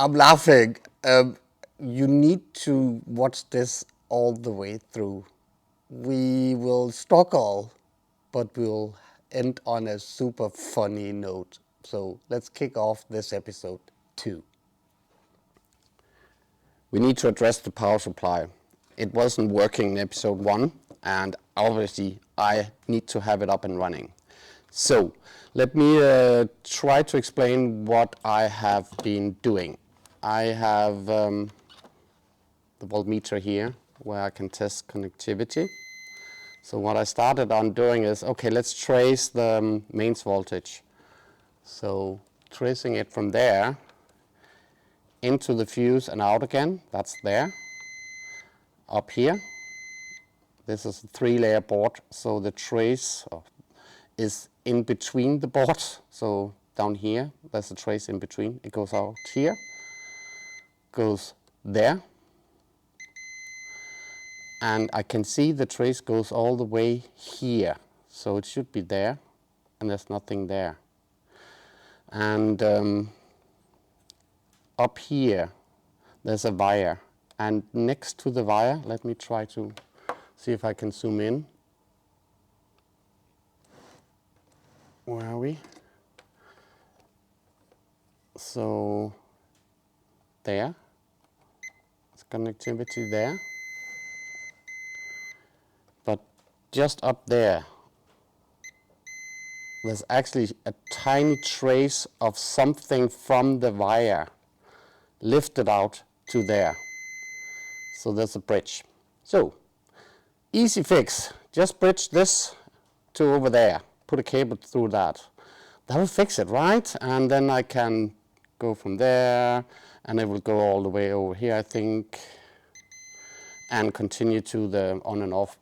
I'm laughing. You need to watch this all the way through. We will struggle, but we'll end on a super funny note. So let's kick off this episode 2. We need to address the power supply. It wasn't working in episode 1, and obviously I need to have it up and running. So let me try to explain what I have been doing. I have the voltmeter here where I can test connectivity. So what I started on doing is, okay, let's trace the mains voltage. So tracing it from there into the fuse and out again, that's there. Up here, this is a 3-layer board, so the trace is in between the boards. So down here, there's a trace in between. It goes out here, goes there, and I can see the trace goes all the way here. So it should be there, and there's nothing there. And up here, there's a wire. And next to the wire, let me try to see if I can zoom in. Where are we? So there, it's connectivity there. But just up there, there's actually a tiny trace of something from the wire lifted out to there. So there's a bridge. So, easy fix. Just bridge this to over there. Put a cable through that. That will fix it, right? And then I can go from there, and it will go all the way over here, I think, and continue to the on and off,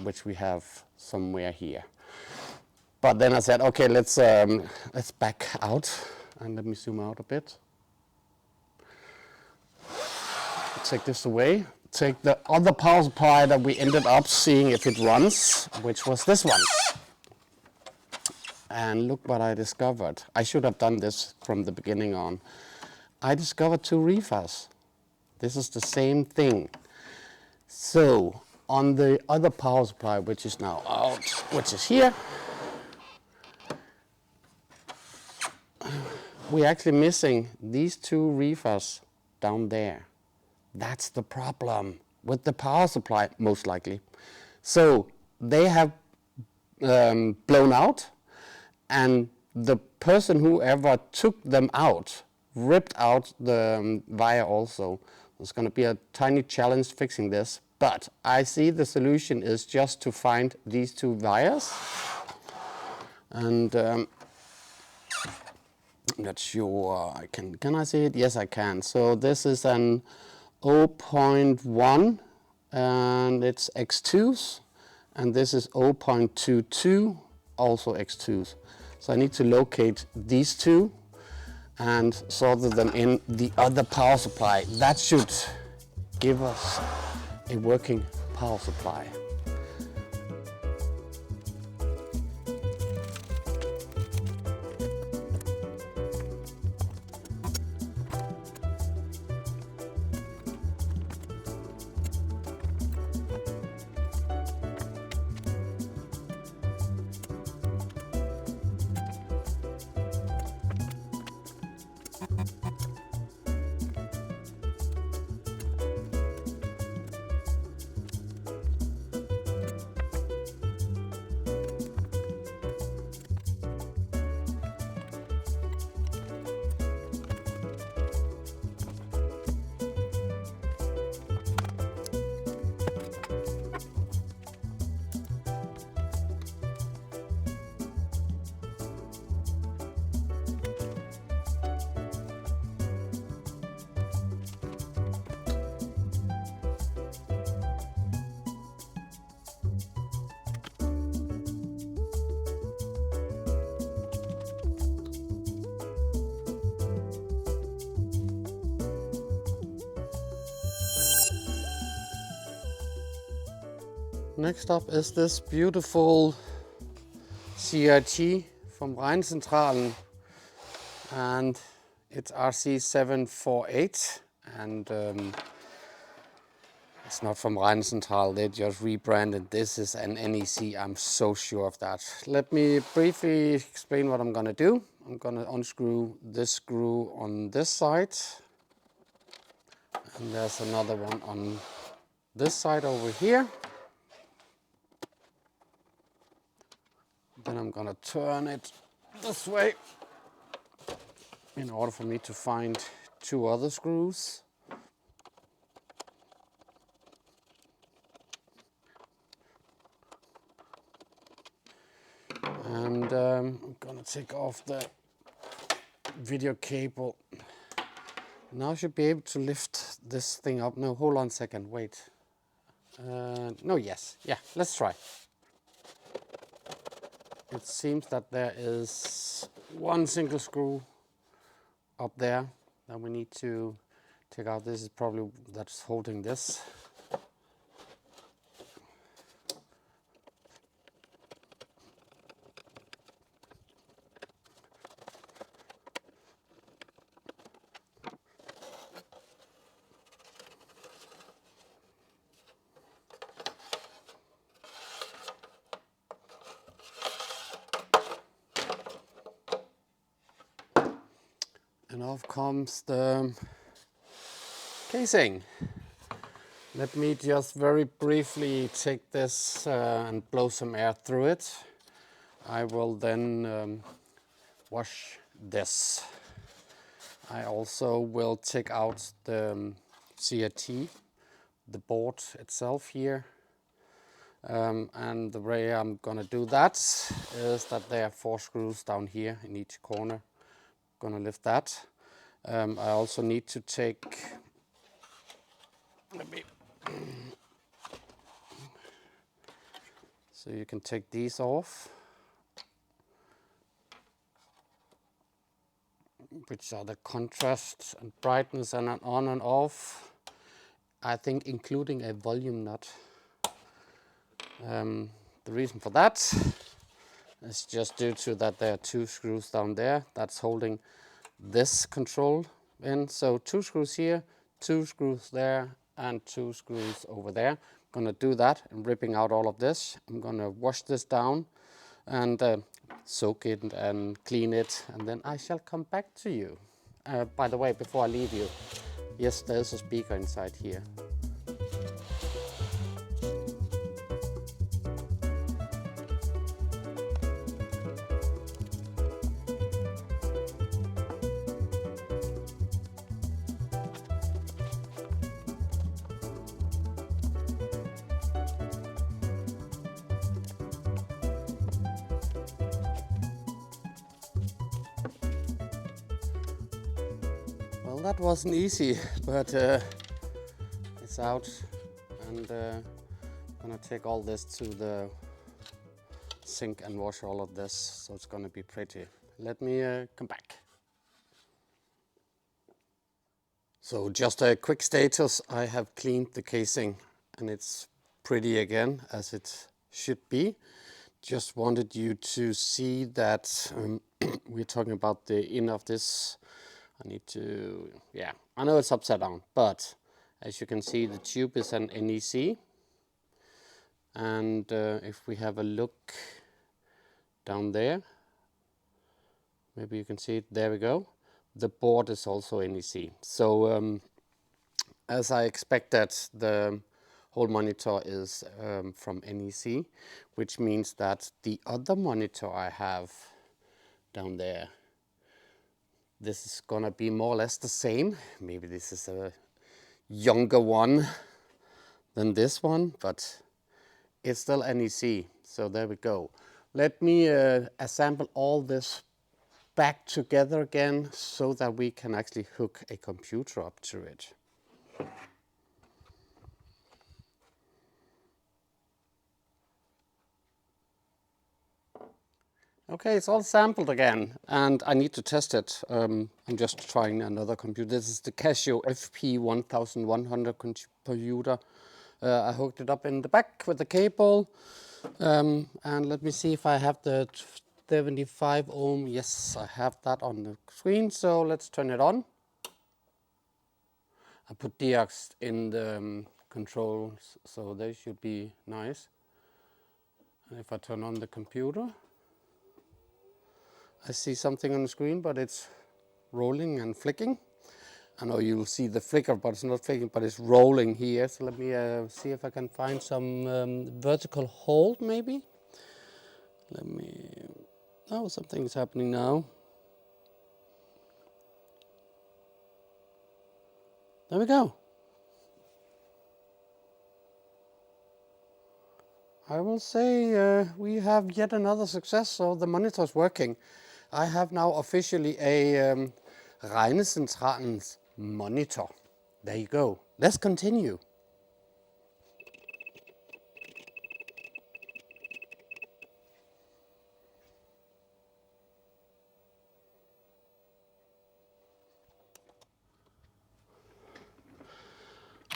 which we have somewhere here. But then I said, okay, let's back out, and let me zoom out a bit. Take this away, take the other power supply that we ended up seeing if it runs, which was this one. And look what I discovered. I should have done this from the beginning on. I discovered 2 reefers. This is the same thing. So on the other power supply, which is now out, which is here, we're actually missing these 2 reefers down there. That's the problem with the power supply, most likely. So they have blown out, and the person whoever took them out ripped out the wire also. There's going to be a tiny challenge fixing this, but I see the solution is just to find these 2 wires. And I'm not sure I can I see it? Yes, I can. So this is an 0.1 and it's X2s, and this is 0.22, also X2s. So I need to locate these 2 and solder them in the other power supply. That should give us a working power supply. Next up is this beautiful CRT from Regnecentralen, and It's RC748, and it's not from Regnecentralen, they just rebranded. This is an NEC, I'm so sure of that. Let me briefly explain what I'm gonna do. I'm gonna unscrew this screw on this side. And there's another one on this side over here. Then I'm gonna turn it this way in order for me to find two other screws. And I'm gonna take off the video cable. Now I should be able to lift this thing up. No, hold on a second, wait. No, yes, yeah, let's try. It seems that there is one single screw up there that we need to take out. This is probably that's holding this. And off comes the casing. Let me just very briefly take this and blow some air through it. I will then wash this. I also will take out the CRT, the board itself here. And the way I'm gonna do that is that there are 4 screws down here in each corner. Gonna lift that. I also need to take, so you can take these off, which are the contrast and brightness and an on and off. I think including a volume nut. The reason for that is just due to that there are 2 screws down there that's holding this control in. So 2 screws here, 2 screws there, and 2 screws over there. I'm gonna do that. I'm ripping out all of this. I'm gonna wash this down and soak it and clean it, and then I shall come back to you. By the way, before I leave you, yes, there's a speaker inside here. Well, that wasn't easy, but it's out, and I'm gonna take all this to the sink and wash all of this, so it's gonna be pretty. Let me come back. So just a quick status, I have cleaned the casing and it's pretty again, as it should be. Just wanted you to see that we're talking about the inner of this. I need to, yeah, I know it's upside down, but as you can see, the tube is an NEC. And if we have a look down there, maybe you can see it, there we go. The board is also NEC. So as I expected, the whole monitor is from NEC, which means that the other monitor I have down there, this is gonna be more or less the same. Maybe this is a younger one than this one, but it's still NEC. So there we go. Let me assemble all this back together again so that we can actually hook a computer up to it. Okay, it's all sampled again, and I need to test it. I'm just trying another computer. This is the Casio FP1100 computer. I hooked it up in the back with the cable, and let me see if I have the 75 ohm. Yes, I have that on the screen, so let's turn it on. I put DX in the controls, so they should be nice. And if I turn on the computer, I see something on the screen, but it's rolling and flicking. I know you'll see the flicker, but it's not flicking, but it's rolling here. So let me see if I can find some vertical hold, maybe. Let me... Oh, something's happening now. There we go. I will say we have yet another success, so the monitor's working. I have now officially a Regnecentralen monitor. There you go. Let's continue.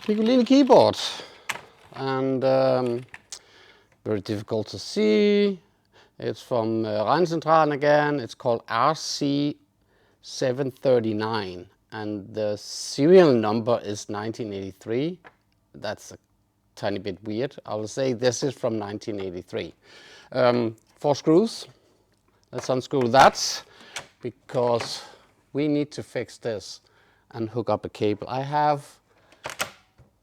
Piccoline keyboard, and very difficult to see. It's from Regnecentralen again. It's called RC759, and the serial number is 1983. That's a tiny bit weird. I will say this is from 1983. 4 screws. Let's unscrew that, because we need to fix this and hook up a cable. I have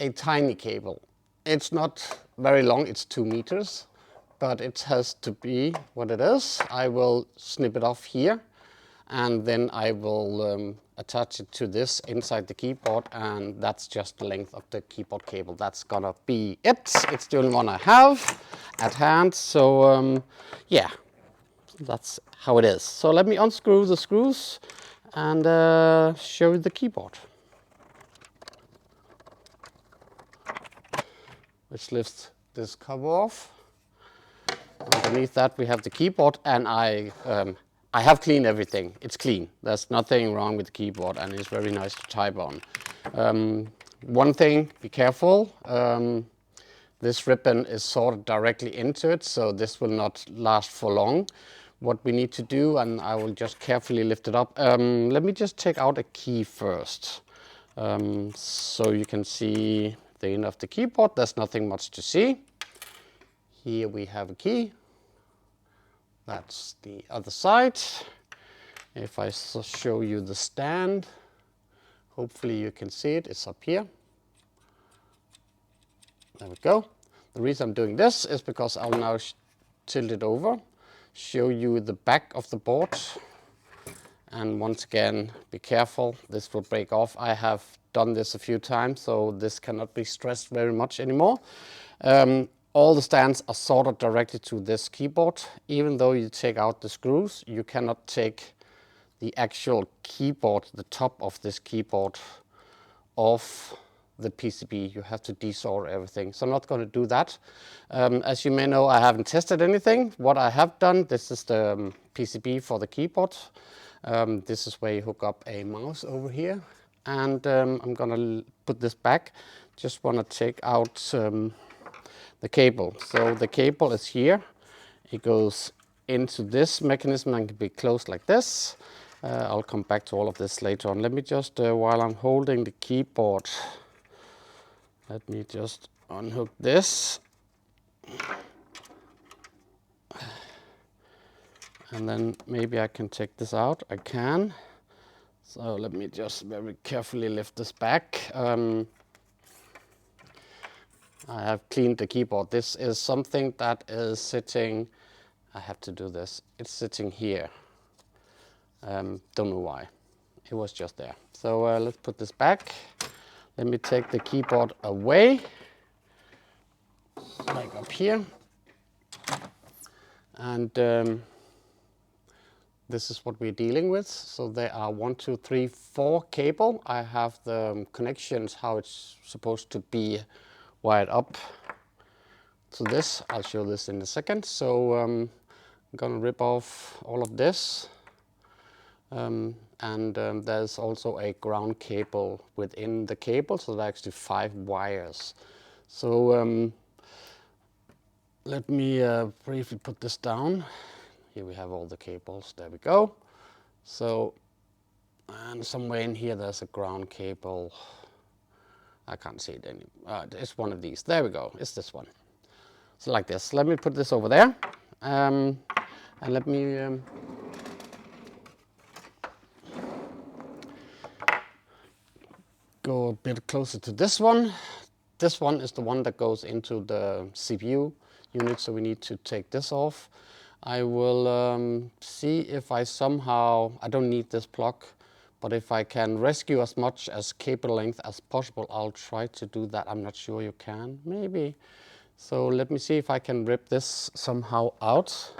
a tiny cable. It's not very long, it's 2 meters, but it has to be what it is. I will snip it off here, and then I will attach it to this inside the keyboard, and that's just the length of the keyboard cable. That's gonna be it. It's the only one I have at hand, so yeah, that's how it is. So let me unscrew the screws and show you the keyboard. Which lifts this cover off. Underneath that we have the keyboard, and I have cleaned everything. It's clean. There's nothing wrong with the keyboard, and it's very nice to type on. One thing, be careful. This ribbon is sorted directly into it, so this will not last for long. What we need to do, and I will just carefully lift it up. Let me just take out a key first, so you can see the end of the keyboard. There's nothing much to see. Here we have a key. That's the other side. If I show you the stand, hopefully you can see it. It's up here. There we go. The reason I'm doing this is because I'll now tilt it over, show you the back of the board. And once again, be careful, this will break off. I have done this a few times, so this cannot be stressed very much anymore. All the stands are soldered directly to this keyboard. Even though you take out the screws, you cannot take the actual keyboard, the top of this keyboard, off the PCB. You have to desolder everything. So I'm not going to do that. As you may know, I haven't tested anything. What I have done, this is the PCB for the keyboard. This is where you hook up a mouse over here. And I'm going to put this back. Just want to take out the cable. So the cable is here. It goes into this mechanism and can be closed like this. I'll come back to all of this later on. Let me just, while I'm holding the keyboard, let me just unhook this. And then maybe I can take this out. I can. So let me just very carefully lift this back. I have cleaned the keyboard. This is something that is sitting, I have to do this. It's sitting here. Don't know why. It was just there. So let's put this back. Let me take the keyboard away, like up here. And this is what we're dealing with. So there are 1, 2, 3, 4 cable. I have the connections, how it's supposed to be wired up to this. I'll show this in a second. So I'm gonna rip off all of this. And there's also a ground cable within the cable, so there's actually 5 wires. So let me briefly put this down. here we have all the cables. There we go. So, and somewhere in here there's a ground cable. I can't see it anymore. It's one of these. There we go. It's this one. So like this. Let me put this over there. And let me go a bit closer to this one. This one is the one that goes into the CPU unit, so we need to take this off. I will see if I somehow, I don't need this plug, but if I can rescue as much as cable length as possible, I'll try to do that. I'm not sure you can, maybe. So let me see if I can rip this somehow out.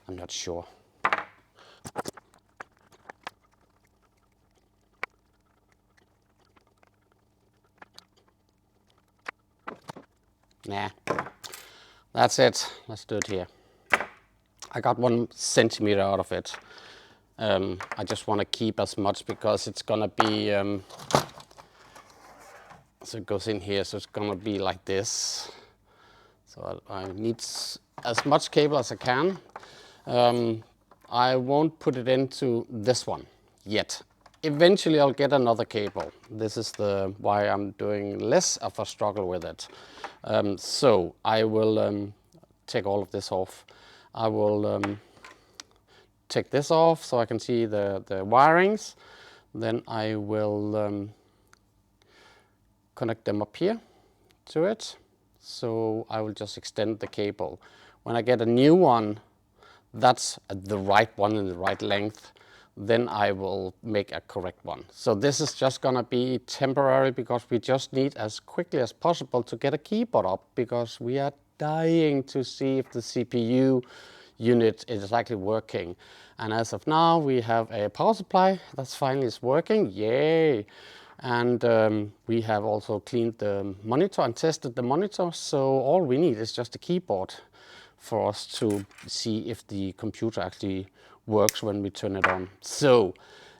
I'm not sure. Nah, that's it. Let's do it here. I got 1 centimeter out of it. I just want to keep as much because it's gonna be, so it goes in here, so it's gonna be like this. So I need as much cable as I can. I won't put it into this one yet. Eventually I'll get another cable. This is why I'm doing less of a struggle with it. So I will take all of this off. I will take this off so I can see the wirings. Then I will connect them up here to it. So I will just extend the cable. When I get a new one, that's the right one in the right length, then I will make a correct one. So this is just gonna be temporary because we just need as quickly as possible to get a keyboard up, because we are dying to see if the CPU unit is actually working. And as of now, we have a power supply that's finally is working, yay! And we have also cleaned the monitor and tested the monitor, so all we need is just a keyboard for us to see if the computer actually works when we turn it on. So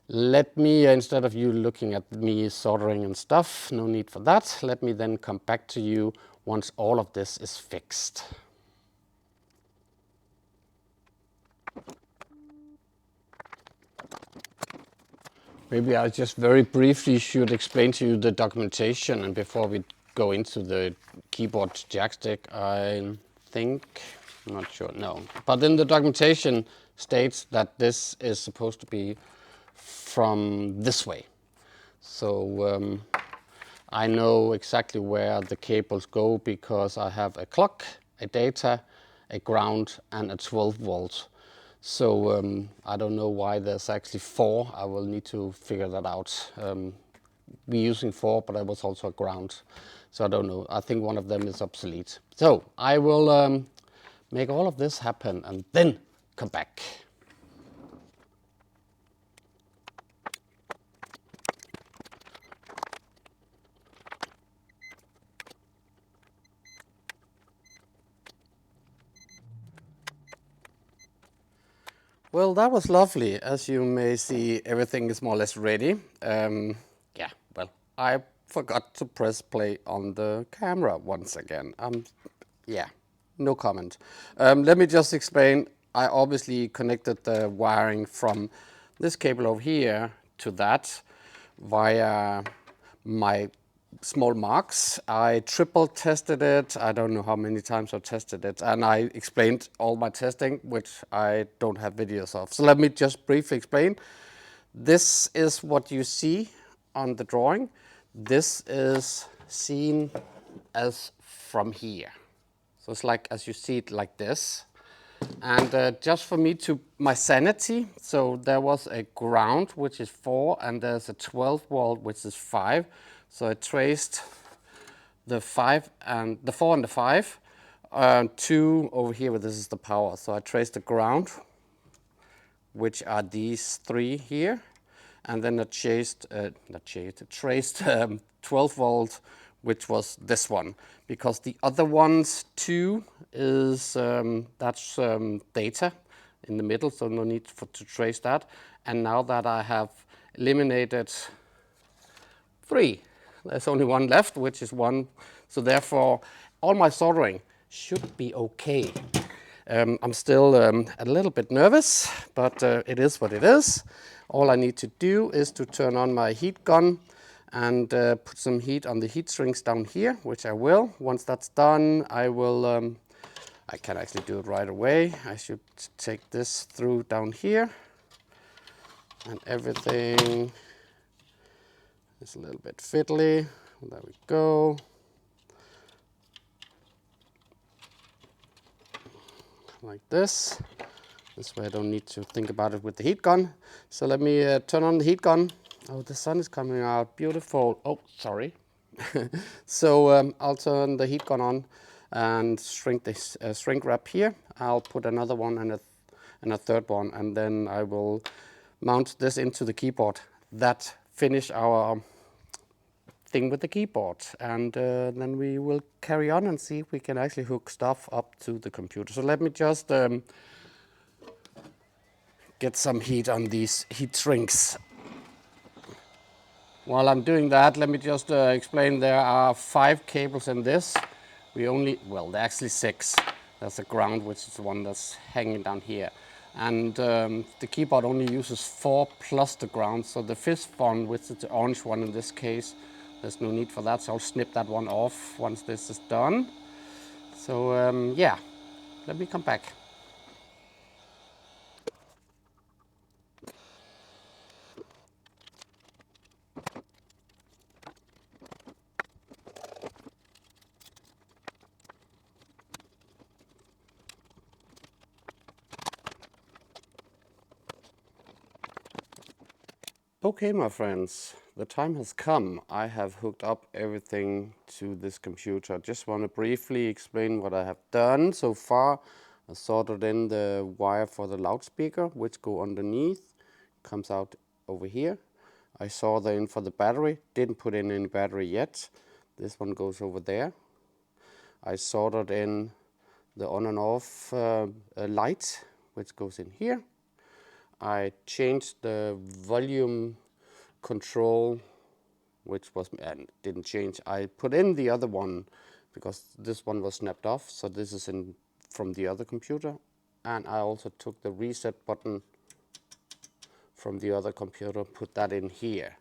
let me, instead of you looking at me soldering and stuff, no need for that, let me then come back to you once all of this is fixed. Maybe I just very briefly should explain to you the documentation, and before we go into the keyboard jackstick, I think, I'm not sure, no. But then the documentation states that this is supposed to be from this way. So I know exactly where the cables go because I have a clock, a data, a ground, and a 12 volt. So I don't know why there's actually 4. I will need to figure that out. We're using 4, but there was also a ground. So I don't know. I think one of them is obsolete. So I will make all of this happen and then come back. Well, that was lovely. As you may see, everything is more or less ready. Yeah, well, I forgot to press play on the camera once again. Yeah, no comment. Let me just explain. I obviously connected the wiring from this cable over here to that via my small marks. I triple tested it. I don't know how many times I tested it, and I explained all my testing, which I don't have videos of. So let me just briefly explain. This is what you see on the drawing. This is seen as from here. So it's like as you see it like this. And just for me to my sanity, so there was a ground which is 4, and there's a 12 volt which is 5. So I traced the 5 and the 4 and the 5 to over here where this is the power. So I traced the ground, which are these 3 here, and then I traced 12 volt, which was this one, because the other ones 2 is that's data in the middle, so no need to trace that. And now that I have eliminated 3, there's only 1 left, which is 1. So therefore, all my soldering should be okay. I'm still a little bit nervous, but it is what it is. All I need to do is to turn on my heat gun and put some heat on the heat sinks down here, which I will. Once that's done, I will, I can actually do it right away. I should take this through down here, and everything is a little bit fiddly. There we go. Like this. This way I don't need to think about it with the heat gun. So let me turn on the heat gun. Oh, the sun is coming out, beautiful. Oh, sorry. So I'll turn the heat gun on and shrink this shrink wrap here. I'll put another one and a third one, and then I will mount this into the keyboard. That finish our thing with the keyboard, and then we will carry on and see if we can actually hook stuff up to the computer. So let me just get some heat on these heat sinks. While I'm doing that, let me just explain. There are 5 cables in this. We only, well, there are actually 6. There's a ground, which is the one that's hanging down here. And the keyboard only uses 4 plus the ground. So the 5th one, which is the orange one in this case, there's no need for that. So I'll snip that one off once this is done. So yeah, let me come back. Okay, my friends, the time has come. I have hooked up everything to this computer. I just want to briefly explain what I have done so far. I soldered in the wire for the loudspeaker, which go underneath, comes out over here. I soldered in for the battery, didn't put in any battery yet. This one goes over there. I soldered in the on and off light, which goes in here. I changed the volume control, which was, and didn't change. I put in the other one because this one was snapped off. So this is in from the other computer. And I also took the reset button from the other computer, put that in here.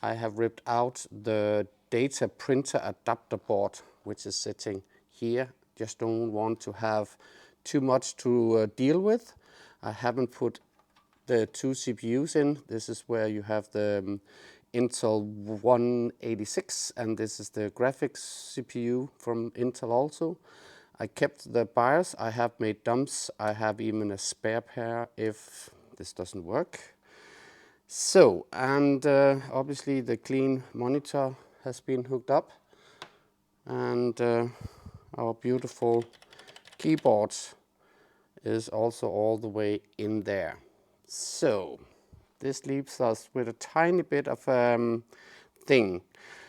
I have ripped out the data printer adapter board, which is sitting here. Just don't want to have too much to deal with. I haven't put the 2 CPUs in. This is where you have the Intel 186, and this is the graphics CPU from Intel also. I kept the BIOS. I have made dumps. I have even a spare pair if this doesn't work. So, and obviously the clean monitor has been hooked up, and our beautiful keyboard is also all the way in there. So this leaves us with a tiny bit of thing.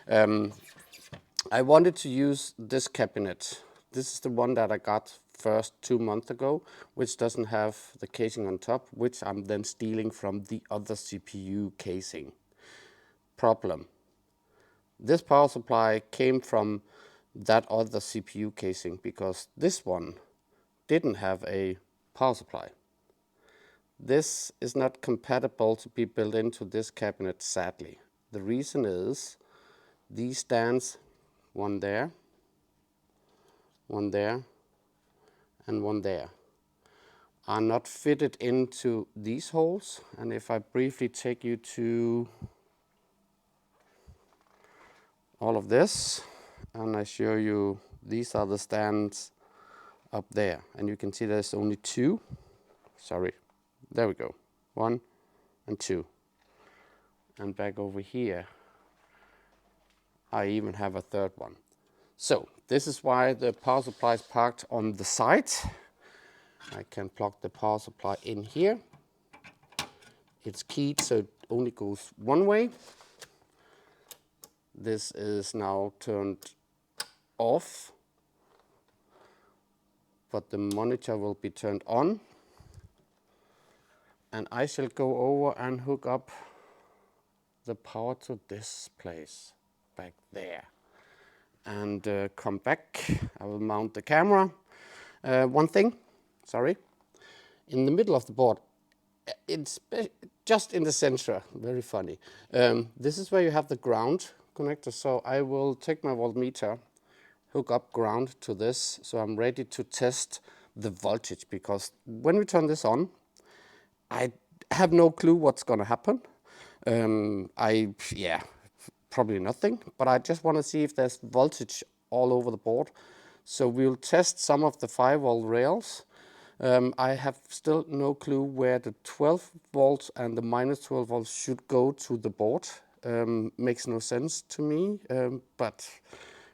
I wanted to use this cabinet. This is the one that I got first 2 months ago, which doesn't have the casing on top, which I'm then stealing from the other CPU casing. Problem. This power supply came from that other CPU casing because this one didn't have a power supply. This is not compatible to be built into this cabinet, sadly. The reason is these stands, one there, and one there, are not fitted into these holes. And if I briefly take you to all of this, and I show you, these are the stands up there. And you can see there's only 2. Sorry. There we go, 1 and 2. And back over here, I even have a third one. So this is why the power supply is parked on the side. I can plug the power supply in here. It's keyed so it only goes one way. This is now turned off, but the monitor will be turned on. And I shall go over and hook up the power to this place back there. And come back. I will mount the camera. One thing, sorry, in the middle of the board. It's just in the center, very funny. This is where you have the ground connector, so I will take my voltmeter, hook up ground to this, so I'm ready to test the voltage, because when we turn this on, I have no clue what's gonna happen. Probably nothing, but I just want to see if there's voltage all over the board. So we'll test some of the 5-volt rails. I have still no clue where the 12 volts and the minus 12 volts should go to the board. Makes no sense to me, but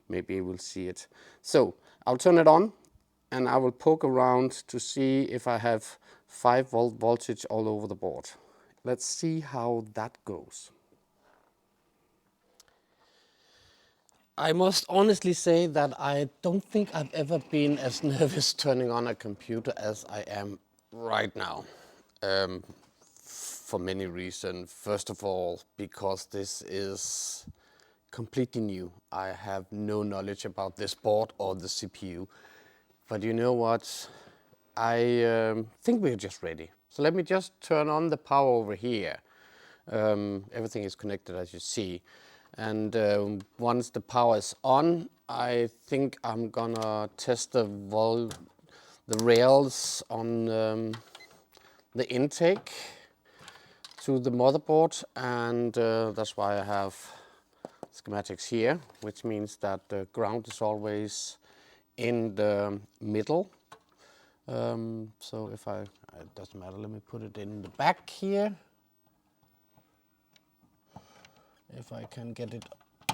maybe we'll see it. So I'll turn it on and I will poke around to see if I have 5-volt voltage all over the board. Let's see how that goes. I must honestly say that I don't think I've ever been as nervous turning on a computer as I am right now. For many reasons. First of all, because this is completely new. I have no knowledge about this board or the CPU. But you know what? I think we're just ready. So let me just turn on the power over here. Everything is connected, as you see. And once the power is on, I think I'm gonna test the rails on the intake to the motherboard, and that's why I have schematics here, which means that the ground is always in the middle. So if it doesn't matter, let me put it in the back here. If I can get it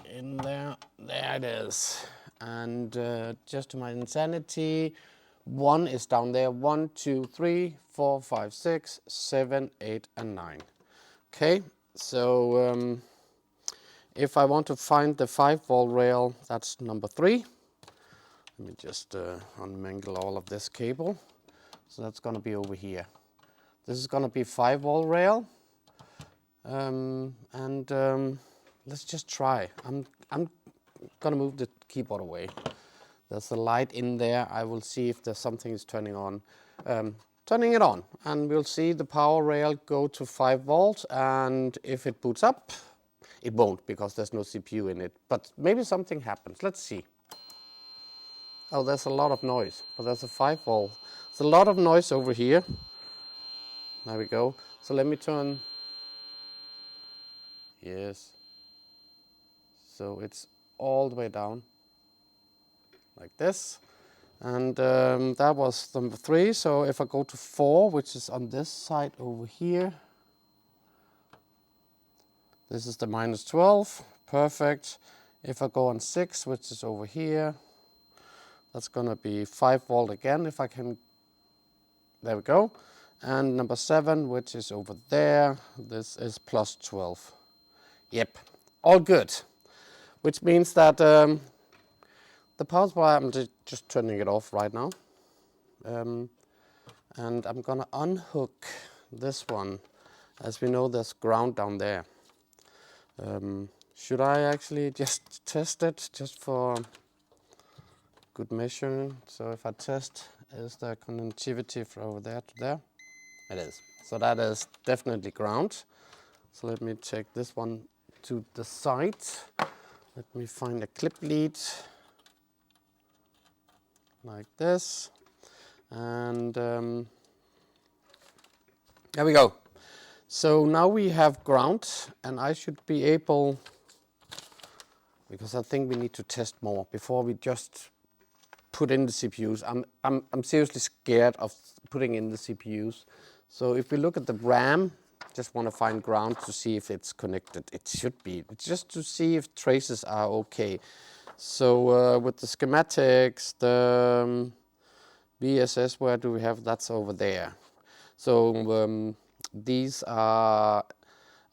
in there, there it is. And just to my insanity, 1 is down there. 1, 2, 3, 4, 5, 6, 7, 8, and 9. Okay, so if I want to find the 5-volt rail, that's number 3. Let me just unmangle all of this cable. So that's going to be over here. This is going to be 5-volt rail. Let's just try. I'm gonna move the keyboard away. There's a light in there. I will see if there's something is turning on. Turning it on, and we'll see the power rail go to 5 volts. And if it boots up, it won't because there's no CPU in it. But maybe something happens. Let's see. Oh, there's a lot of noise, but there's a 5 volt. There's a lot of noise over here. There we go. So let me turn. Yes. So it's all the way down, like this. And that was number 3. So if I go to 4, which is on this side over here, this is the minus 12, perfect. If I go on 6, which is over here, that's gonna be 5 volt again, if I can, there we go. And number 7, which is over there, this is plus 12. Yep, all good. Which means that the power supply, I'm just turning it off right now. And I'm gonna unhook this one. As we know, there's ground down there. Should I actually just test it, just for good measure? So if I test, is there connectivity from over there to there? It is. So that is definitely ground. So let me take this one to the side. Let me find a clip lead, like this, and there we go. So now we have ground, and I should be able, because I think we need to test more before we just put in the CPUs. I'm seriously scared of putting in the CPUs. So if we look at the RAM, just want to find ground to see if it's connected. It should be, just to see if traces are okay. So with the schematics, the VSS, where do we have? That's over there. So these are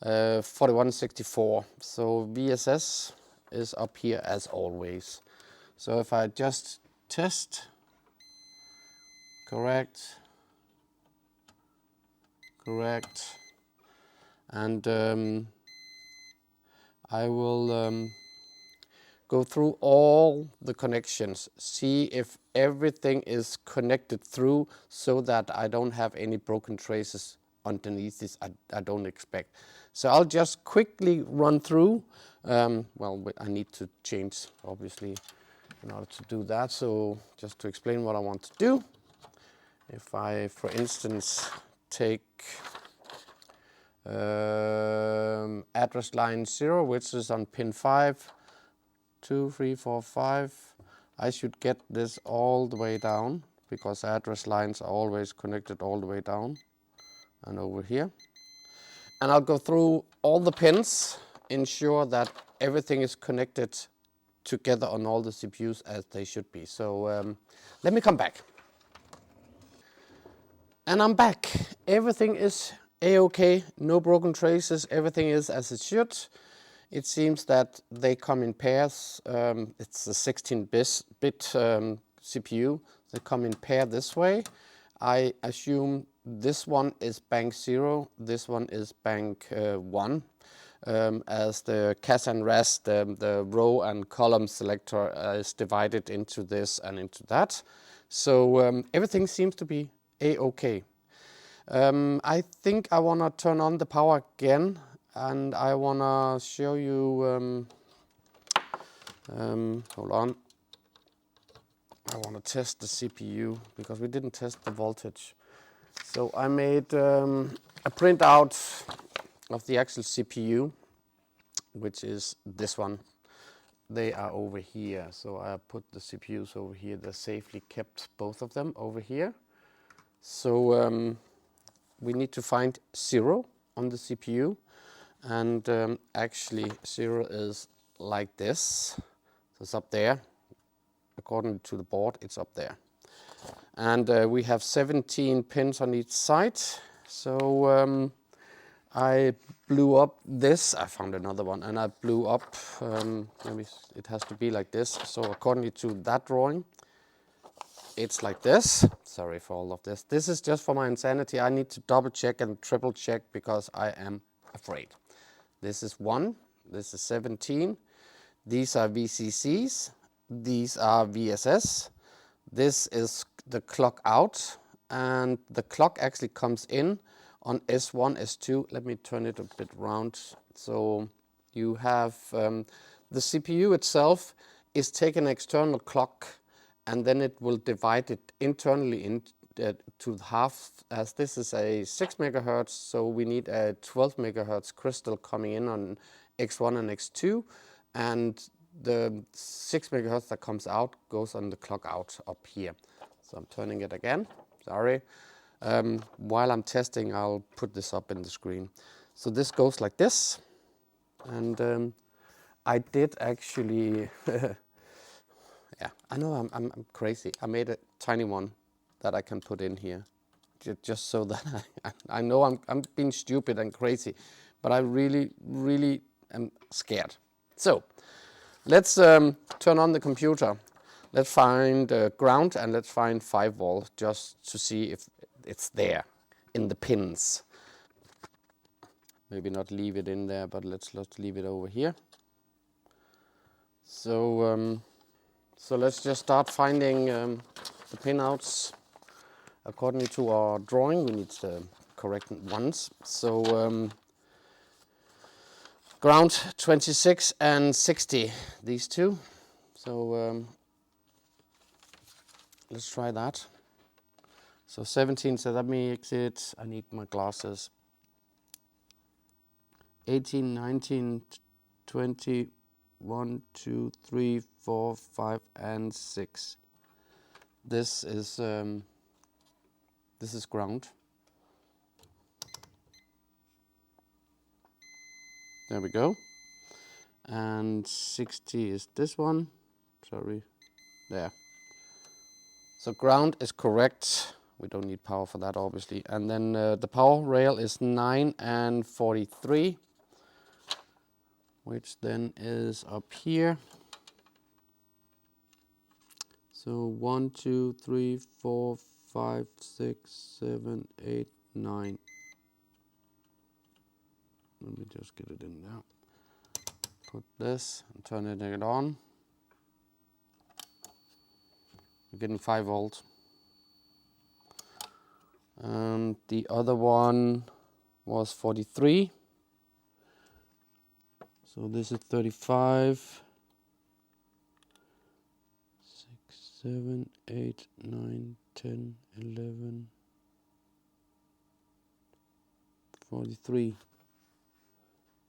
4164. So VSS is up here as always. So if I just test, correct, and I will go through all the connections, see if everything is connected through so that I don't have any broken traces underneath this. I don't expect. So I'll just quickly run through. Well, I need to change, obviously, in order to do that. So just to explain what I want to do, if I, for instance, take address line 0, which is on pin 5, 2, 3, 4, 5, I should get this all the way down, because address lines are always connected all the way down and over here. And I'll go through all the pins, ensure that everything is connected together on all the CPUs as they should be. So let me come back. And I'm back. Everything is A-OK, no broken traces, everything is as it should. It seems that they come in pairs. It's a 16-bit CPU. They come in pair this way. I assume this one is bank 0, this one is bank 1. As the CAS and RAS, the row and column selector is divided into this and into that. So everything seems to be A-OK. I think I want to turn on the power again, and I want to show you, hold on, I want to test the CPU, because we didn't test the voltage. So I made a printout of the actual CPU, which is this one. They are over here, so I put the CPUs over here. They're safely kept, both of them over here. So we need to find 0 on the CPU, and actually 0 is like this. So it's up there. According to the board, it's up there. And we have 17 pins on each side. So I blew up this. I found another one, and I blew up, maybe it has to be like this. So according to that drawing, it's like this. Sorry for all of this. This is just for my insanity. I need to double check and triple check because I am afraid. This is 1, this is 17. These are VCCs, these are VSS. This is the clock out, and the clock actually comes in on S1, S2. Let me turn it a bit round. So you have the CPU itself is taking an external clock, and then it will divide it internally into half, as this is a 6 megahertz, so we need a 12 megahertz crystal coming in on X1 and X2, and the 6 megahertz that comes out goes on the clock out up here. So I'm turning it again, sorry. While I'm testing, I'll put this up in the screen. So this goes like this, and I did actually, yeah, I know I'm crazy. I made a tiny one that I can put in here, just so that I know I'm being stupid and crazy, but I really, really am scared. So let's turn on the computer. Let's find ground, and let's find 5 volt just to see if it's there in the pins. Maybe not leave it in there, but let's leave it over here. So so let's just start finding the pinouts. According to our drawing, we need the correct ones. So ground 26 and 60, these two. So let's try that. So 17, so that makes it, I need my glasses, 18, 19, 20, 1, 2, 3, 4, 5, and 6. This is ground. There we go. And 60 is this one. Sorry, there. So ground is correct. We don't need power for that, obviously. And then the power rail is 9 and 43, which then is up here. So 1, 2, 3, 4, 5, 6, 7, 8, 9. Let me just get it in now. Put this and turn it on. We're getting 5 volts. And the other one was 43. So this is 35. 6, 7, 8, 9, 10, 11, 43.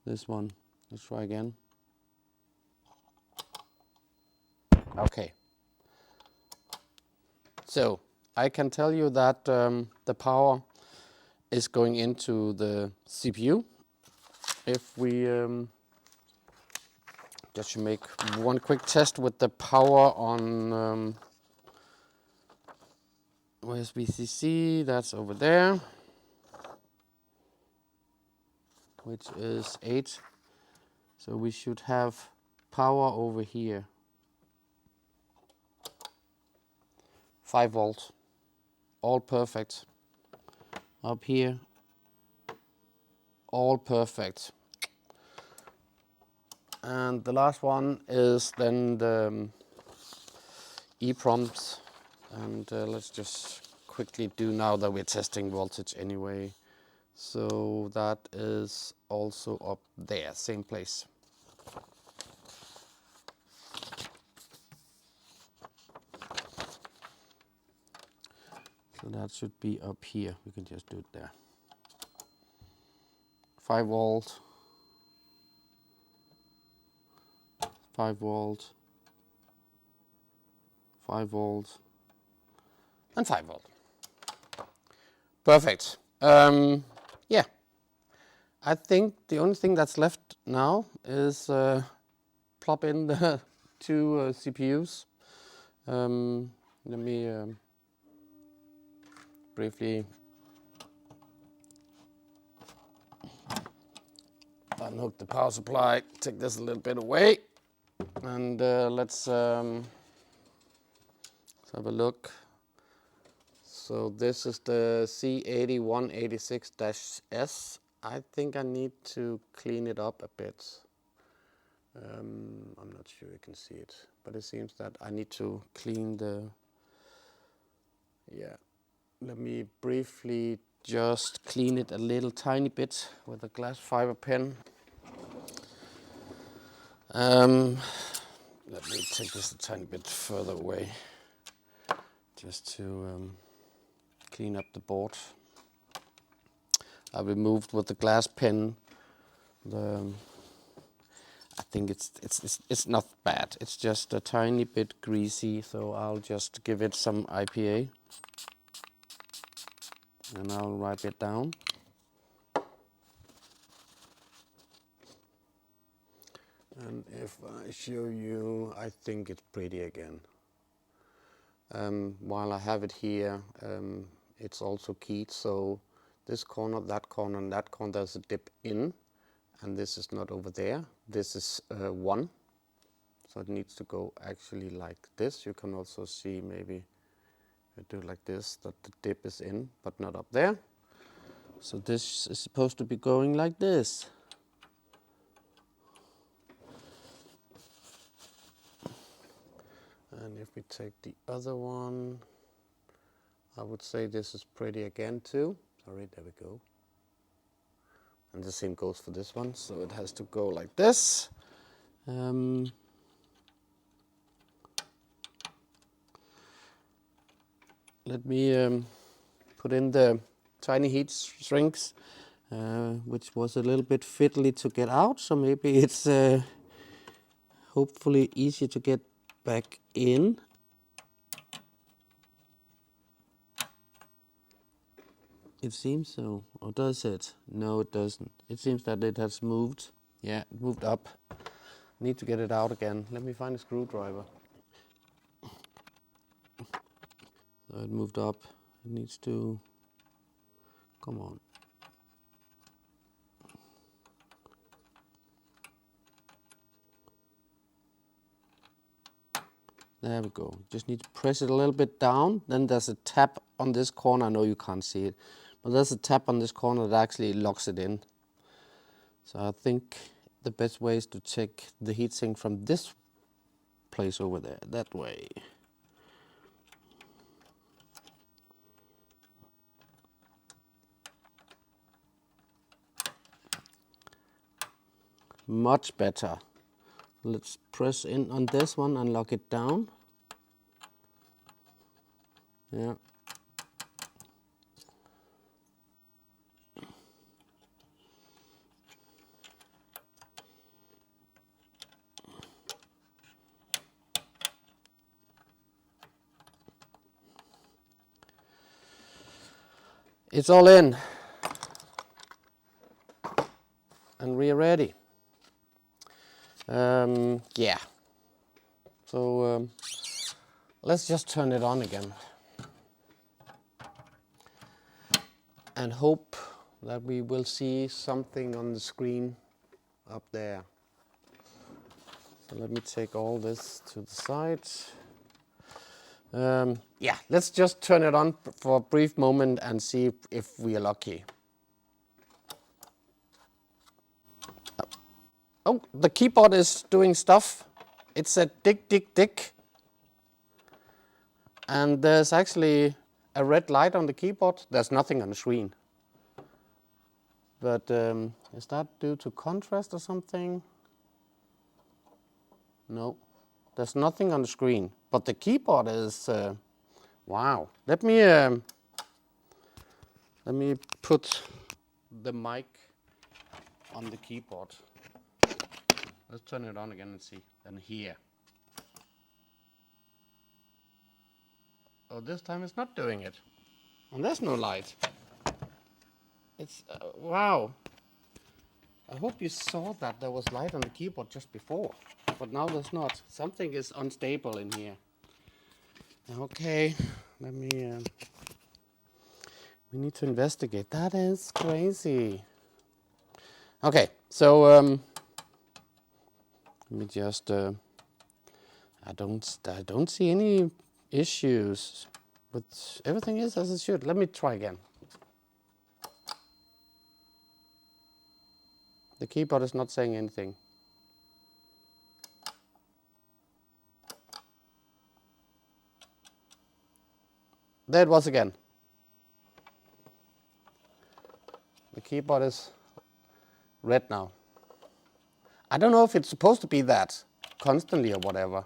This one. Let's try again. Okay. So I can tell you that the power is going into the CPU. If we just to make one quick test with the power on where's VCC, that's over there, which is 8. So we should have power over here. 5 volts. All perfect. Up here. All perfect. And the last one is then the EPROMs. And let's just quickly do now that we're testing voltage anyway. So that is also up there, same place. So that should be up here. We can just do it there. 5 volt, 5 volt, 5 volt, and 5 volt. Perfect. Yeah, I think the only thing that's left now is plug in the 2 CPUs. Let me briefly unhook the power supply, take this a little bit away, and let's have a look. So this is the C8186-S. I think I need to clean it up a bit. I'm not sure you can see it, but it seems that I need to clean the, yeah. Let me briefly just clean it a little tiny bit with a glass fiber pen. Let me take this a tiny bit further away, just to clean up the board. I removed with the glass pen the. I think it's not bad. It's just a tiny bit greasy, so I'll just give it some IPA. And I'll wipe it down. And if I show you, I think it's pretty again. While I have it here, it's also keyed, so this corner, that corner, and that corner, there's a dip in, and this is not over there. This is 1, so it needs to go actually like this. You can also see maybe I do it like this, that the dip is in, but not up there. So this is supposed to be going like this. And if we take the other one, I would say this is pretty again too. Sorry, there we go. And the same goes for this one, so it has to go like this. Let me put in the tiny heat shrinks, which was a little bit fiddly to get out, so maybe it's hopefully easier to get back in. It seems so, or does it? No, it doesn't. It seems that it has moved. Yeah, it moved up. Need to get it out again. Let me find a screwdriver. So it moved up. It needs to, come on. There we go. Just need to press it a little bit down. Then there's a tap on this corner. I know you can't see it, but there's a tap on this corner that actually locks it in. So I think the best way is to take the heatsink from this place over there, that way. much better. Let's press in on this one and lock it down. Yeah. It's all in. And we're ready. Yeah. So let's just turn it on again. And hope that we will see something on the screen up there. So let me take all this to the side. Yeah, let's just turn it on for a brief moment and see if we are lucky. Oh, the keyboard is doing stuff. It said dig, dig, dig. And there's actually a red light on the keyboard. There's nothing on the screen. But is that due to contrast or something? No, there's nothing on the screen. But the keyboard is, wow. Let me put the mic on the keyboard. Let's turn it on again and see. And here. Oh, this time it's not doing it. And there's no light. It's, wow. I hope you saw that there was light on the keyboard just before. But now there's not. Something is unstable in here. Okay, let me, we need to investigate. That is crazy. Okay, so, let me just, I don't see any issues, but everything is as it should. Let me try again. The keyboard is not saying anything. There it was again. The keyboard is red now. I don't know if it's supposed to be that constantly or whatever.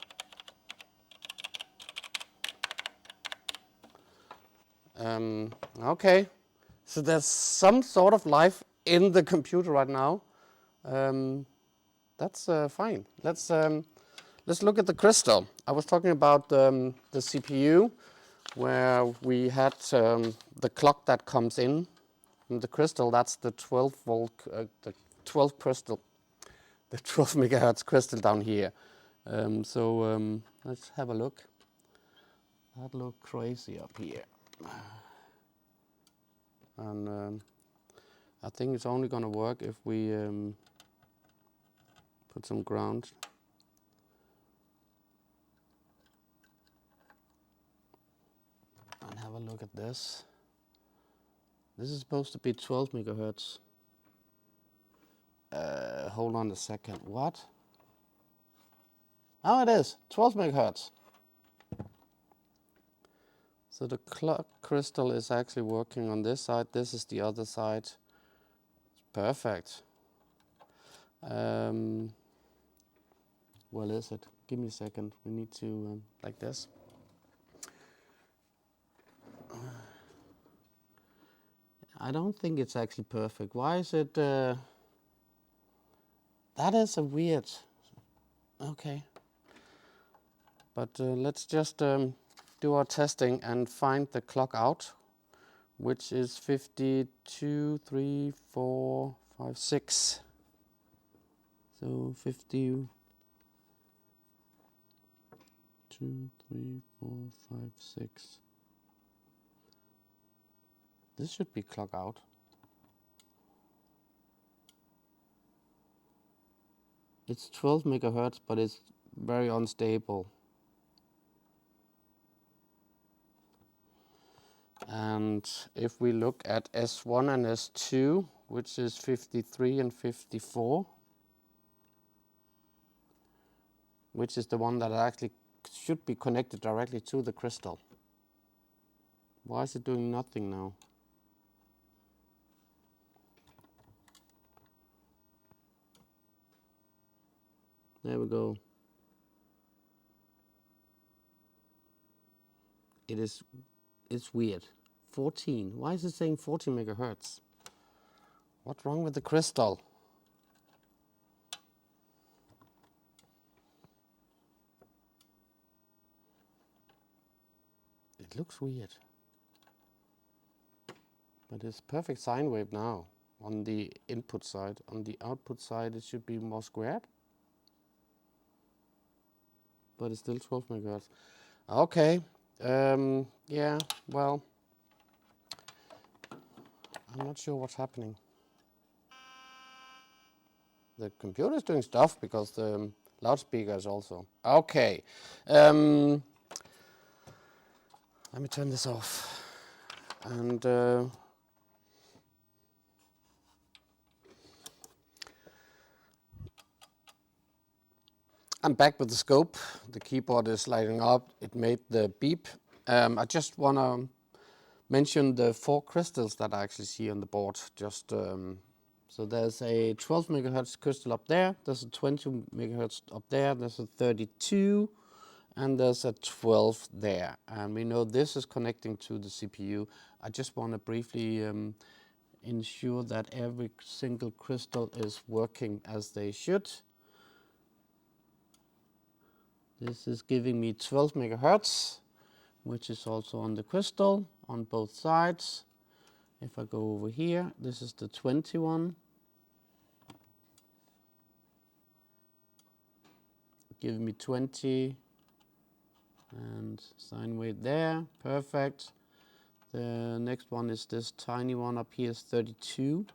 Okay, so there's some sort of life in the computer right now. That's fine. Let's look at the crystal. I was talking about the CPU, where we had the clock that comes in from the crystal. That's the 12 volt, the 12 crystal, the 12 megahertz crystal down here. Let's have a look. That looks crazy up here. And I think it's only going to work if we put some ground. And have a look at this. This is supposed to be 12 megahertz. Hold on a second. What? Oh, it is 12 megahertz. So the clock crystal is actually working on this side. This is the other side. Perfect. Well, is it? Give me a second. We need to like this. I don't think it's actually perfect. Why is it? That is a weird. Okay. But let's just do our testing and find the clock out, which is 52, 3, 4, 5, 6. So 50. 2, 3, 4, 5, 6. This should be clock out. It's 12 megahertz, but it's very unstable. And if we look at S1 and S2, which is 53 and 54, which is the one that actually should be connected directly to the crystal. Why is it doing nothing now? There we go. It's weird. 14. Why is it saying 14 megahertz? What's wrong with the crystal? It looks weird. But it's perfect sine wave now on the input side. On the output side, it should be more squared. But it's still 12 megahertz. Okay. Yeah, well, I'm not sure what's happening. The computer is doing stuff because the loudspeaker is also. Okay. Let me turn this off. And I'm back with the scope. The keyboard is lighting up. It made the beep. I just want to mention the 4 crystals that I actually see on the board. Just so there's a 12 megahertz crystal up there. There's a 20 megahertz up there. There's a 32, and there's a 12 there. And we know this is connecting to the CPU. I just want to briefly ensure that every single crystal is working as they should. This is giving me 12 megahertz, which is also on the crystal on both sides. If I go over here, this is the 21. Giving me 20 and sine wave there, perfect. The next one is this tiny one up here is 32.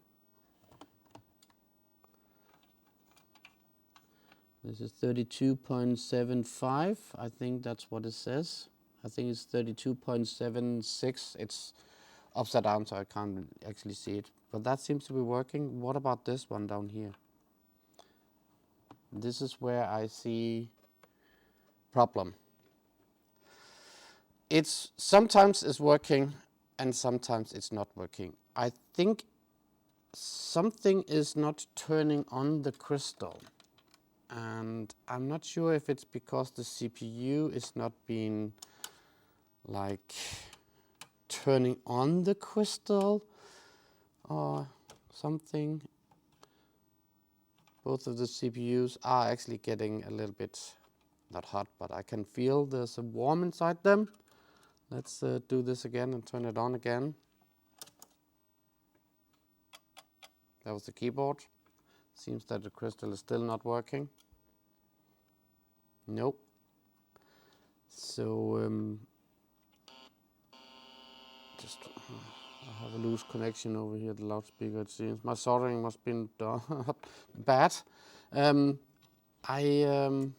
This is 32.75, I think that's what it says. I think it's 32.76. It's upside down, so I can't actually see it. But that seems to be working. What about this one down here? This is where I see problem. It's sometimes it's working and sometimes it's not working. I think something is not turning on the crystal. And I'm not sure if it's because the CPU is not being like turning on the crystal or something. Both of the CPUs are actually getting a little bit, not hot, but I can feel there's a warm inside them. Let's do this again and turn it on again. That was the keyboard. Seems that the crystal is still not working. Nope. So I have a loose connection over here, the loudspeaker it seems. My soldering must have been bad. And the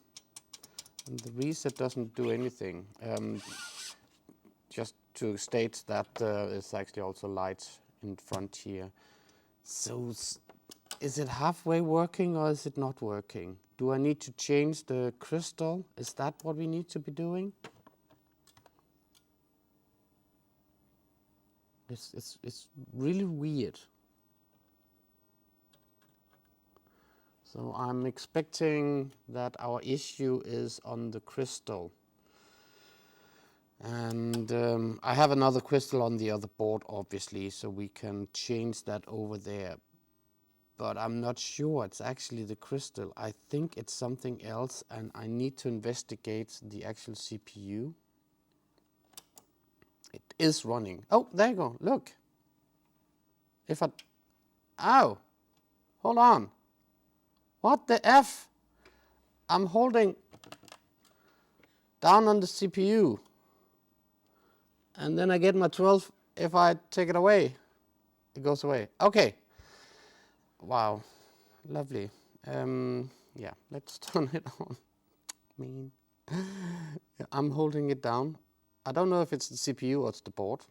reset doesn't do anything. Just to state that it's actually also light in front here. So is it halfway working or is it not working? Do I need to change the crystal? Is that what we need to be doing? It's really weird. So I'm expecting that our issue is on the crystal. And I have another crystal on the other board, obviously, so we can change that over there. But I'm not sure it's actually the crystal. I think it's something else, and I need to investigate the actual CPU. It is running. Oh, there you go. Look. If I... Ow! Hold on. What the F? I'm holding down on the CPU. And then I get my 12. If I take it away, it goes away. Okay. Wow. Lovely. Yeah, let's turn it on. I'm holding it down. I don't know if it's the CPU or it's the board.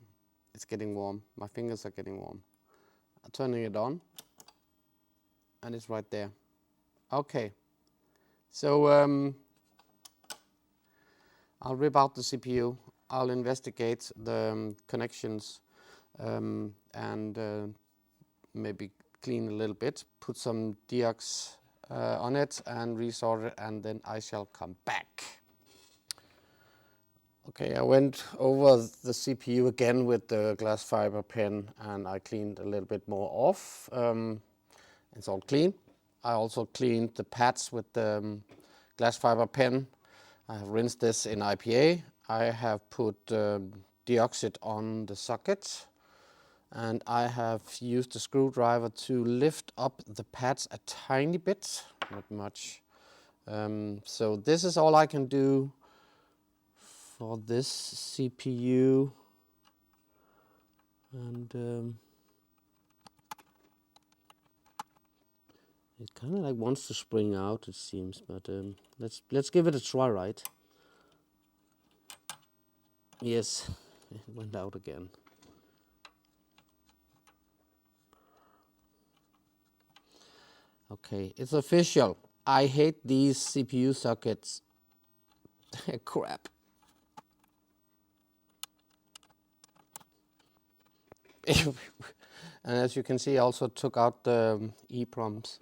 It's getting warm. My fingers are getting warm. I'm turning it on. And it's right there. Okay. So I'll rip out the CPU. I'll investigate the connections and maybe clean a little bit. Put some deox on it and resort it, and then I shall come back. Okay, I went over the CPU again with the glass fiber pen and I cleaned a little bit more off. It's all clean. I also cleaned the pads with the glass fiber pen. I have rinsed this in IPA. I have put deoxit on the socket, and I have used a screwdriver to lift up the pads a tiny bit, not much. So this is all I can do for this CPU, and it kind of like wants to spring out, it seems, but let's give it a try, right? Yes, it went out again. Okay, it's official. I hate these CPU sockets. Crap. And as you can see, I also took out the EEPROMs,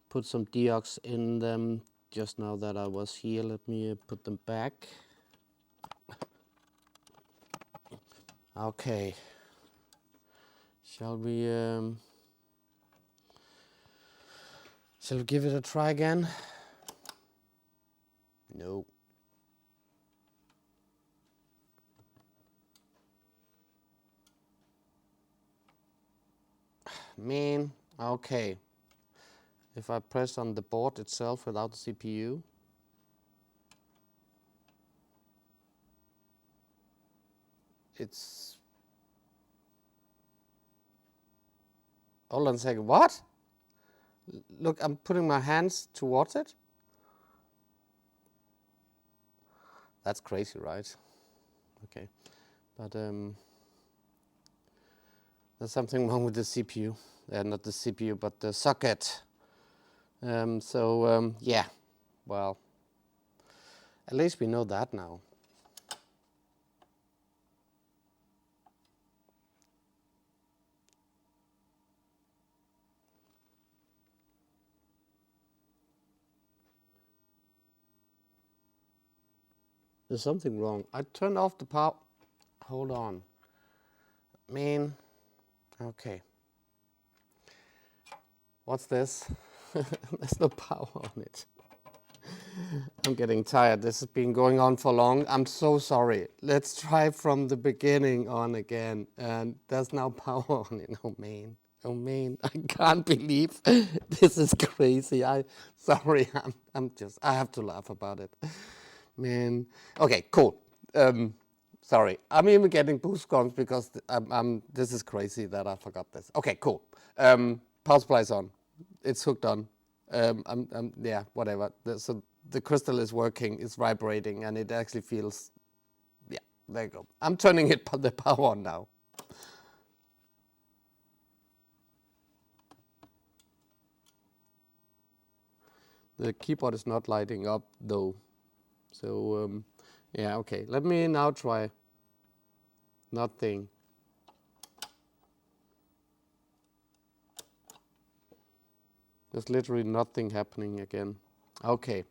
put some deox in them just now that I was here. Let me put them back. Okay. Shall we give it a try again? No. Man, okay. If I press on the board itself without the CPU, it's... Hold on a second, what? Look, I'm putting my hands towards it. That's crazy, right? Okay, but there's something wrong with the CPU. Not the CPU, but the socket. Yeah, well, at least we know that now. There's something wrong. I turned off the power. Hold on. Man, okay. What's this? There's no power on it. I'm getting tired. This has been going on for long. I'm so sorry. Let's try from the beginning on again. And there's no power on it. Oh man. Oh man. I can't believe this is crazy. Sorry. I have to laugh about it. Man. Okay, cool. Sorry. I'm even getting goosebumps because this is crazy that I forgot this. Okay, cool. Power supply is on. It's hooked on. Yeah, whatever. So the crystal is working, it's vibrating, and it actually feels, yeah, there you go. I'm turning the power on now. The keyboard is not lighting up though. So, yeah, okay. Let me now try. Nothing. There's literally nothing happening again. Okay.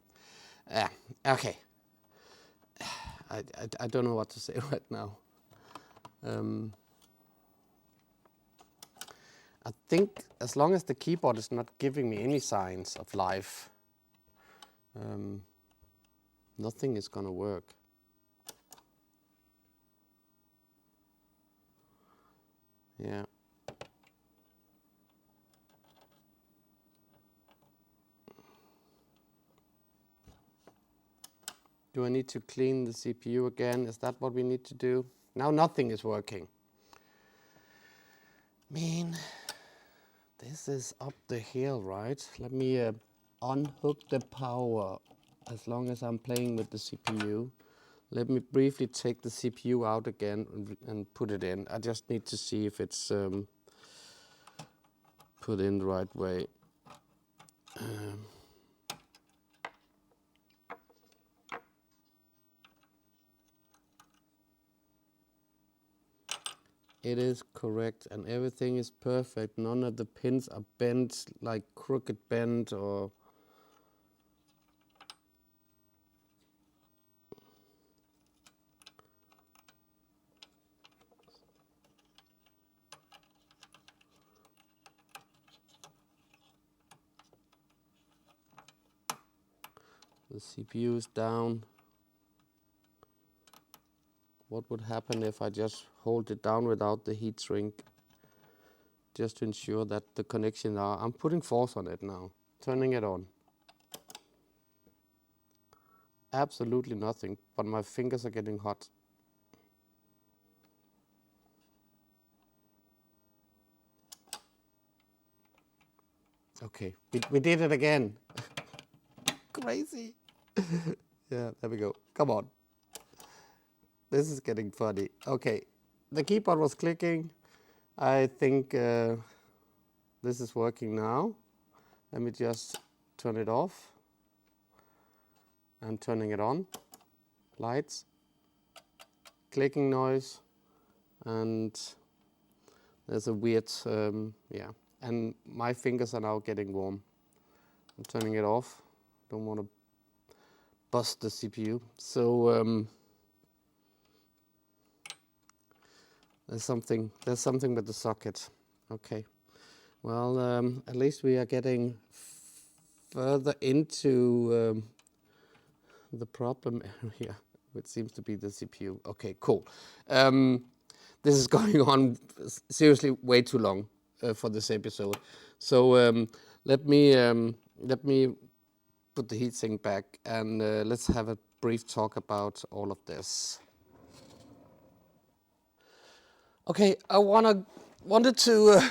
Okay. I don't know what to say right now. I think as long as the keyboard is not giving me any signs of life, nothing is gonna work. Yeah. Do I need to clean the CPU again? Is that what we need to do? Now nothing is working. Man, this is up the hill, right? Let me unhook the power as long as I'm playing with the CPU. Let me briefly take the CPU out again and put it in. I just need to see if it's put in the right way. It is correct and everything is perfect. None of the pins are bent, like crooked bent or The CPU is down. What would happen if I just hold it down without the heat shrink? Just to ensure that the connections are, I'm putting force on it now, turning it on. Absolutely nothing, but my fingers are getting hot. Okay, we did it again. Crazy. Yeah, there we go. Come on. This is getting funny. Okay, the keyboard was clicking. I think this is working now. Let me just turn it off. I'm turning it on. Lights. Clicking noise. And there's a weird, yeah. And my fingers are now getting warm. I'm turning it off. Don't want to bust the CPU. So there's something with the socket. Okay. Well, at least we are getting further into the problem area, which seems to be the CPU. Okay, cool. This is going on seriously way too long for this episode. So let me put the heatsink back and let's have a brief talk about all of this. Okay, I wanted to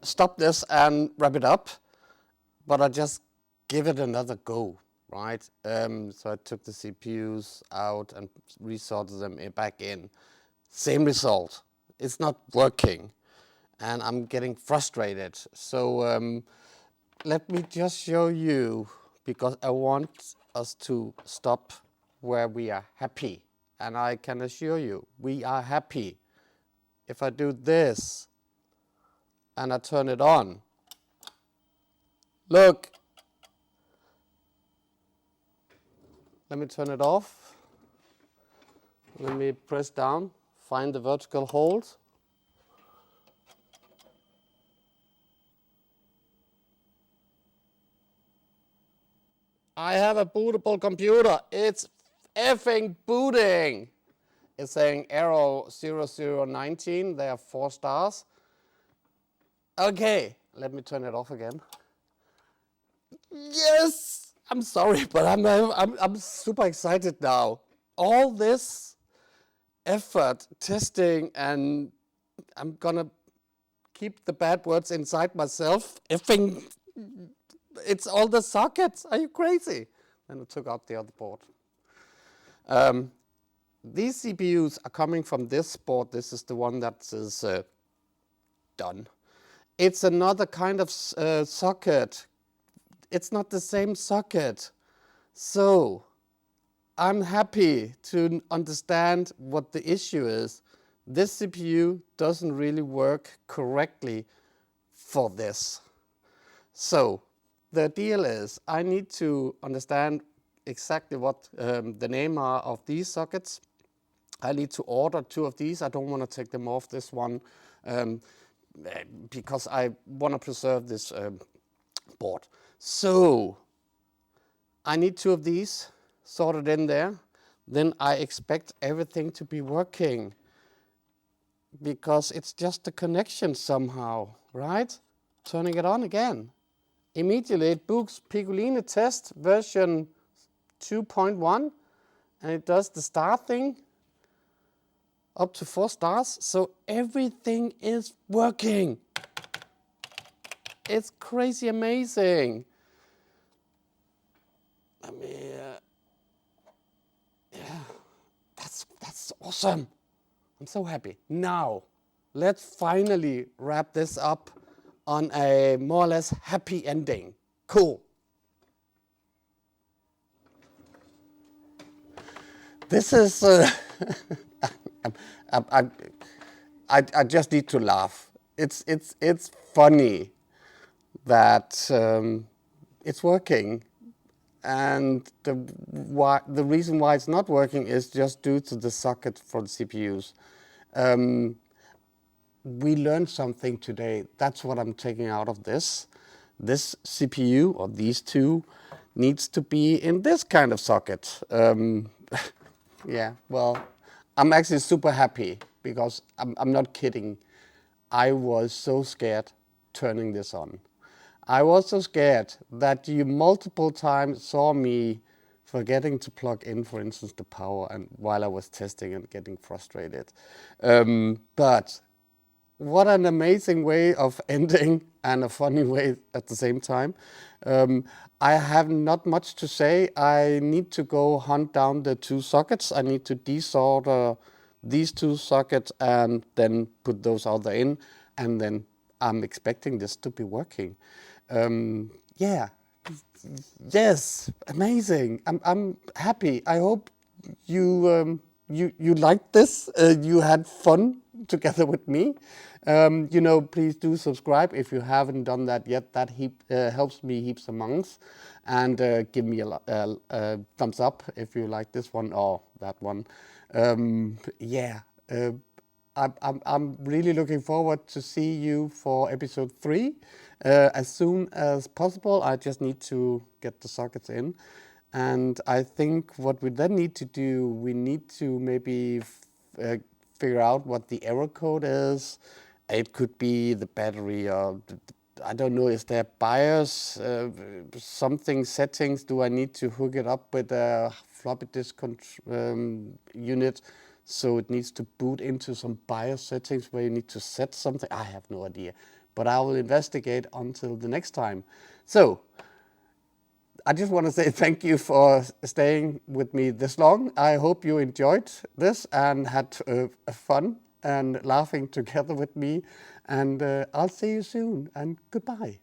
stop this and wrap it up, but I just give it another go, right? So I took the CPUs out and resorted them back in. Same result. It's not working, and I'm getting frustrated. So let me just show you, because I want us to stop where we are happy. And I can assure you, we are happy. If I do this and I turn it on, look. Let me turn it off. Let me press down, find the vertical hold. I have a bootable computer. It's effing booting. It's saying error 0019. There are 4 stars. Okay, let me turn it off again. Yes! I'm sorry, but I'm super excited now. All this effort, testing, and I'm gonna keep the bad words inside myself. Effing, it's all the sockets. Are you crazy? Then I took out the other board. These CPUs are coming from this board. This is the one that is done. It's another kind of socket. It's not the same socket. So I'm happy to understand what the issue is. This CPU doesn't really work correctly for this. So the deal is I need to understand exactly what the name are of these sockets. I need to order 2 of these. I don't want to take them off this one because I want to preserve this board. So I need 2 of these sorted in there. Then I expect everything to be working because it's just a connection somehow, right? Turning it on again. Immediately it books Piccoline test version 2.1 and it does the star thing up to 4 stars. So everything is working. It's crazy amazing. Let me, yeah, that's awesome. I'm so happy. Now, let's finally wrap this up on a more or less happy ending. Cool. This is, I just need to laugh. It's funny that it's working. And the reason why it's not working is just due to the socket for the CPUs. We learned something today. That's what I'm taking out of this. This CPU, or these 2, needs to be in this kind of socket. Yeah, well, I'm actually super happy because I'm not kidding. I was so scared turning this on. I was so scared that you multiple times saw me forgetting to plug in, for instance, the power, and while I was testing and getting frustrated. But what an amazing way of ending and a funny way at the same time. I have not much to say. I need to go hunt down the two sockets. I need to desolder these two sockets and then put those other in, and then I'm expecting this to be working. Yeah, yes, amazing. I'm happy. I hope you liked this. You had fun together with me. Please do subscribe if you haven't done that yet. That helps me heaps amounts. And give me a thumbs up if you like this one or that one. I'm really looking forward to see you for episode 3 as soon as possible. I just need to get the sockets in. And I think what we then need to do, we need to maybe figure out what the error code is. It could be the battery, or I don't know, is there BIOS, something settings? Do I need to hook it up with a floppy disk unit? So it needs to boot into some BIOS settings where you need to set something. I have no idea, but I will investigate until the next time. So I just want to say thank you for staying with me this long. I hope you enjoyed this and had fun and laughing together with me. And I'll see you soon, and goodbye.